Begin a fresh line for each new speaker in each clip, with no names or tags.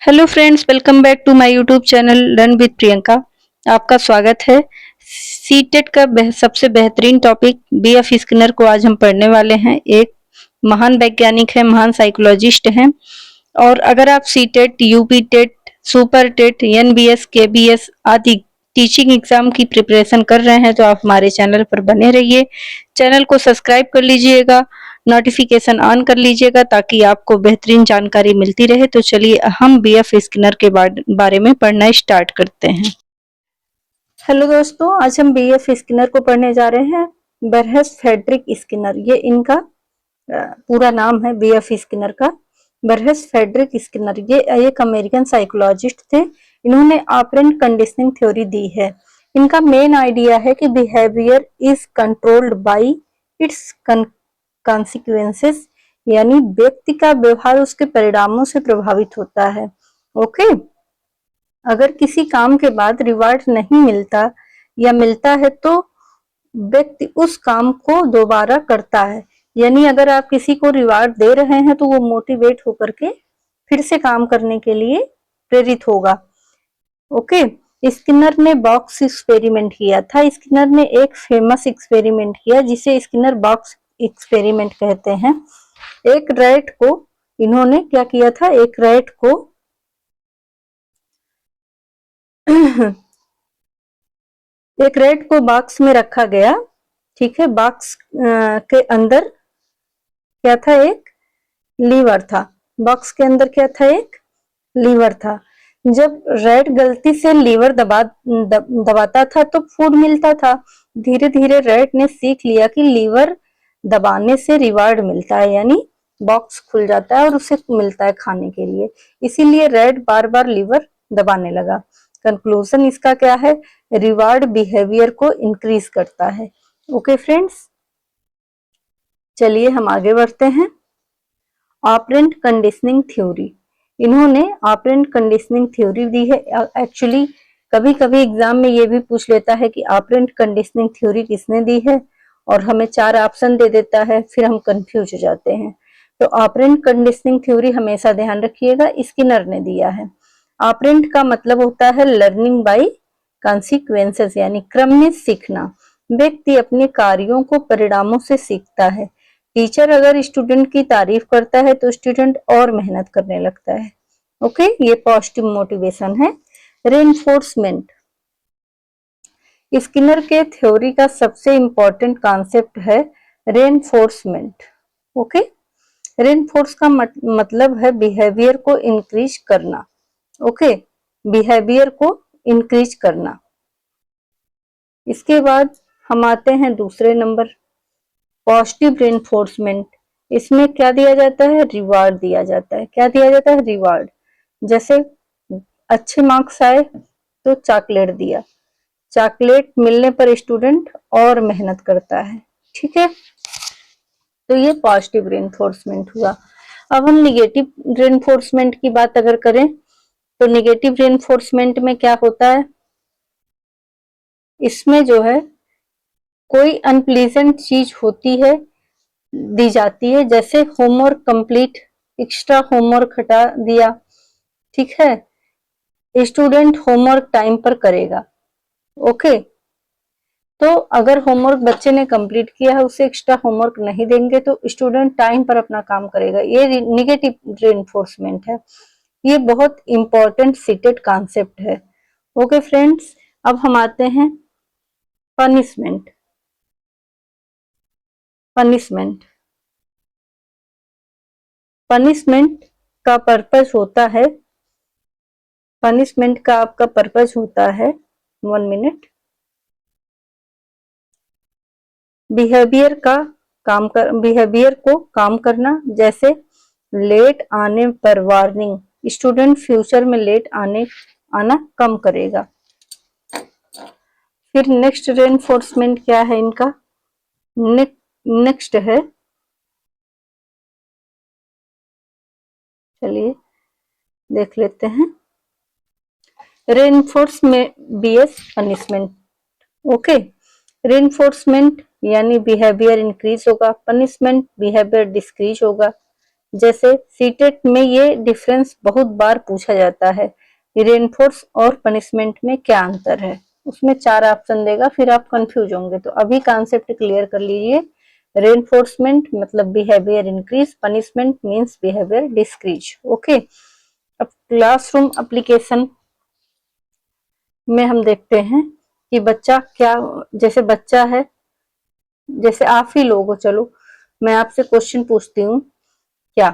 Hello friends, welcome back to my YouTube channel learn with Priyanka. आपका स्वागत है। CTET का सबसे बेहतरीन टॉपिक बीएफ स्किनर को आज हम पढ़ने वाले हैं। एक महान वैज्ञानिक है, महान साइकोलॉजिस्ट हैं। और अगर आप CTET, UP TET, super TET, NBS, KBS आदि टीचिंग एग्जाम की प्रिपरेशन कर रहे हैं तो आप हमारे चैनल पर बने रहिए। चैनल को सब्सक्राइब कर लीजिएगा, नोटिफिकेशन ऑन कर लीजिएगा ताकि आपको बेहतरीन जानकारी मिलती रहे। तो चलिए हम बीएफ स्किनर के बारे में पढ़ना स्टार्ट करते हैं। हेलो दोस्तों, आज हम बीएफ स्किनर को पढ़ने जा रहे हैं। बरहेस फ्रेडरिक स्किनर, ये इनका पूरा नाम है बीएफ स्किनर का। बरहेस फ्रेडरिक स्किनर ये एक अमेरिकन साइकोलॉजिस्ट थे। इन्होंने ऑपरेंट कंडीशनिंग थ्योरी दी है। इनका मेन आइडिया है कि behaviour is controlled by it's consequences, यानी व्यक्ति का व्यवहार उसके परिणामों से प्रभावित होता है। ओके, अगर किसी काम के बाद रिवार्ड नहीं मिलता या मिलता है तो व्यक्ति उस काम को दोबारा करता है। यानी अगर आप किसी को रिवार्ड दे रहे हैं तो वो मोटिवेट होकर के फिर से काम करने के लिए प्रेरित होगा। ओके, स्किनर ने बॉक्स एक्सपेरिमेंट किया था। स्किनर ने एक फेमस एक्सपेरिमेंट किया जिसे स्किनर बॉक्स एक्सपेरिमेंट कहते हैं। एक रैट को इन्होंने क्या किया था, एक रैट को एक रैट को बॉक्स में रखा गया। ठीक है, बॉक्स के अंदर क्या था, एक लीवर था। बॉक्स के अंदर क्या था, एक लीवर था। जब रैट गलती से लीवर दबाता था तो फूड मिलता था। धीरे धीरे रैट ने सीख लिया कि लीवर दबाने से रिवार्ड मिलता है, यानी बॉक्स खुल जाता है और उसे मिलता है खाने के लिए। इसीलिए रैट बार बार लीवर दबाने लगा। कंक्लूजन इसका क्या है, रिवार्ड बिहेवियर को इंक्रीज करता है। ओके फ्रेंड्स, चलिए हम आगे बढ़ते हैं। ऑपरेंट कंडीशनिंग थ्योरी, इन्होंने ऑपरेंट कंडीशनिंग थ्योरी दी है। एक्चुअली कभी कभी एग्जाम में ये भी पूछ लेता है कि ऑपरेंट कंडीशनिंग थ्योरी किसने दी है, और हमें 4 ऑप्शन दे देता है, फिर हम कंफ्यूज हो जाते हैं। तो ऑपरेंट कंडीशनिंग थ्योरी हमेशा ध्यान रखिएगा, स्किनर ने दिया है। ऑपरेंट का मतलब होता है लर्निंग बाय कॉन्सिक्वेंसेस, यानी क्रम में सीखना। व्यक्ति अपने कार्यों को परिणामों से सीखता है। टीचर अगर स्टूडेंट की तारीफ करता है तो स्टूडेंट और मेहनत करने लगता है। ओके, ये पॉजिटिव मोटिवेशन है। रेनफोर्समेंट, स्किनर के थ्योरी का सबसे इंपॉर्टेंट कॉन्सेप्ट है रेनफोर्समेंट। ओके, रेनफोर्स का मतलब है बिहेवियर को इंक्रीज करना। ओके, बिहेवियर को इंक्रीज करना। इसके बाद हम आते हैं दूसरे नंबर, पॉजिटिव रेनफोर्समेंट। इसमें क्या दिया जाता है, रिवार्ड दिया जाता है। क्या दिया जाता है, रिवार्ड। जैसे अच्छे मार्क्स आए तो चॉकलेट दिया, चॉकलेट मिलने पर स्टूडेंट और मेहनत करता है। ठीक है, तो ये पॉजिटिव रेनफोर्समेंट हुआ। अब हम निगेटिव रेनफोर्समेंट की बात अगर करें तो निगेटिव रेनफोर्समेंट में क्या होता है, इसमें जो है कोई अनप्लीजेंट चीज होती है, दी जाती है। जैसे होमवर्क कंप्लीट, एक्स्ट्रा होमवर्क हटा दिया। ठीक है, स्टूडेंट होमवर्क टाइम पर करेगा। ओके, तो अगर होमवर्क बच्चे ने कंप्लीट किया है, उसे एक्स्ट्रा होमवर्क नहीं देंगे तो स्टूडेंट टाइम पर अपना काम करेगा। ये निगेटिव रेनफोर्समेंट है। ये बहुत इंपॉर्टेंट सीटेड कॉन्सेप्ट है। ओके फ्रेंड्स, अब हम आते हैं पनिशमेंट। पनिशमेंट पनिशमेंट का पर्पस होता है, पनिशमेंट का आपका पर्पस होता है, 1 मिनट, बिहेवियर को काम करना। जैसे लेट आने पर वार्निंग, स्टूडेंट फ्यूचर में लेट आना कम करेगा। फिर नेक्स्ट रेनफोर्समेंट क्या है इनका, नेक्स्ट है, चलिए देख लेते हैं, रेनफोर्स में बीएस पनिशमेंट। ओके, रेनफोर्समेंट यानी बिहेवियर इंक्रीज होगा, पनिशमेंट बिहेवियर डिक्रीज होगा। जैसे सीटेट में ये डिफरेंस बहुत बार पूछा जाता है, रेनफोर्स और पनिशमेंट में क्या अंतर है। उसमें 4 ऑप्शन देगा, फिर आप कंफ्यूज होंगे। तो अभी कॉन्सेप्ट क्लियर कर लीजिए। रेनफोर्समेंट मतलब behaviour increase, punishment means behaviour decrease. Okay, अब क्लासरूम एप्लीकेशन में हम देखते हैं कि बच्चा क्या, जैसे बच्चा है, जैसे आप ही लोग हो, चलो मैं आपसे क्वेश्चन पूछती हूँ, क्या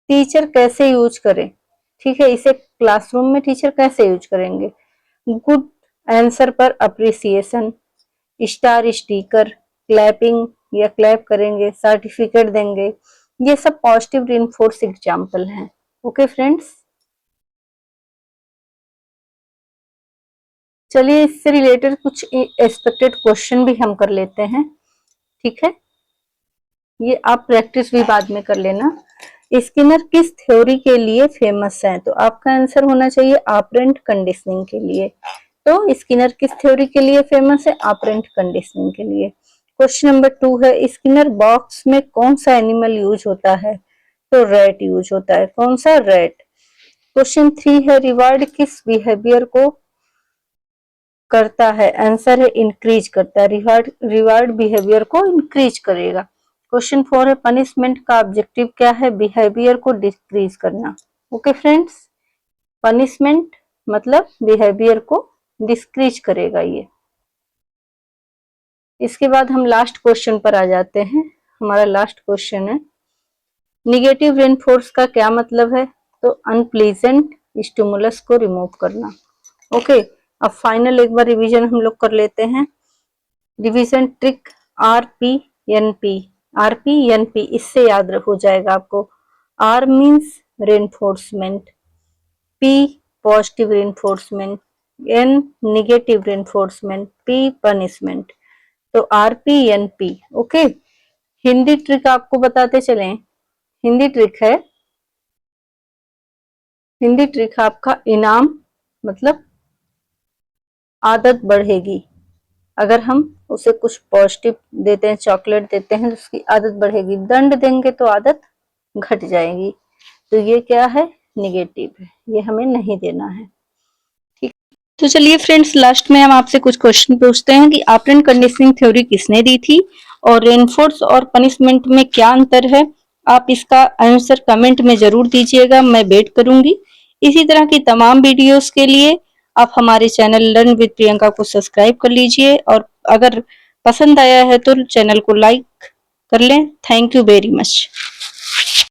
टीचर कैसे यूज करें, ठीक है, इसे क्लासरूम में टीचर कैसे यूज करेंगे। गुड आंसर पर अप्रिसिएशन, स्टार स्टिकर, क्लैपिंग या क्लैप करेंगे, सर्टिफिकेट देंगे, ये सब पॉजिटिव रिइंफोर्स एग्जाम्पल हैं। ओके फ्रेंड्स, चलिए इससे रिलेटेड कुछ एक्सपेक्टेड क्वेश्चन भी हम कर लेते हैं, ठीक है, ये आप प्रैक्टिस भी बाद में कर लेना। स्किनर किस थ्योरी के लिए फेमस है, तो आपका आंसर होना चाहिए ऑपरेंट कंडीशनिंग के लिए। तो स्किनर किस थ्योरी के लिए फेमस है, ऑपरेंट कंडीशनिंग के लिए। क्वेश्चन नंबर 2 है, स्किनर बॉक्स में कौन सा एनिमल यूज होता है, तो रैट यूज होता है। कौन सा, रैट। क्वेश्चन 3 है, रिवार्ड किस बिहेवियर को करता है, आंसर है इंक्रीज करता है, रिवार्ड बिहेवियर को इंक्रीज करेगा। क्वेश्चन 4 है, पनिशमेंट का ऑब्जेक्टिव क्या है, बिहेवियर को डिक्रीज करना। ओके फ्रेंड्स, पनिशमेंट मतलब बिहेवियर को डिक्रीज करेगा ये। इसके बाद हम लास्ट क्वेश्चन पर आ जाते हैं। हमारा लास्ट क्वेश्चन है, निगेटिव रेनफोर्स का क्या मतलब है, तो अनप्लीजेंट स्टिमुलस को रिमूव करना। ओके, अब फाइनल एक बार रिवीजन हम लोग कर लेते हैं। रिवीजन ट्रिक RPNP, RPNP इससे याद हो जाएगा आपको। R means reinforcement, P positive reinforcement, N negative reinforcement, P punishment. तो RPNP। ओके, हिंदी ट्रिक आपको बताते चलें। हिंदी ट्रिक है, हिंदी ट्रिक आपका इनाम मतलब आदत बढ़ेगी। अगर हम उसे कुछ पॉजिटिव देते हैं, चॉकलेट देते हैं, तो उसकी आदत बढ़ेगी। दंड देंगे तो आदत घट जाएगी। तो ये क्या है, निगेटिव है, ये हमें नहीं देना है। ठीक, तो चलिए फ्रेंड्स, लास्ट में हम आपसे कुछ क्वेश्चन पूछते हैं कि ऑपरेंट कंडीशनिंग थ्योरी किसने दी थी और रेनफोर्स और पनिशमेंट में क्या अंतर है। आप इसका आंसर कमेंट में जरूर दीजिएगा, मैं वेट करूंगी। इसी तरह की तमाम वीडियोस के लिए आप हमारे चैनल लर्न विद प्रियंका को सब्सक्राइब कर लीजिए और अगर पसंद आया है तो चैनल को लाइक कर लें। Thank you very much.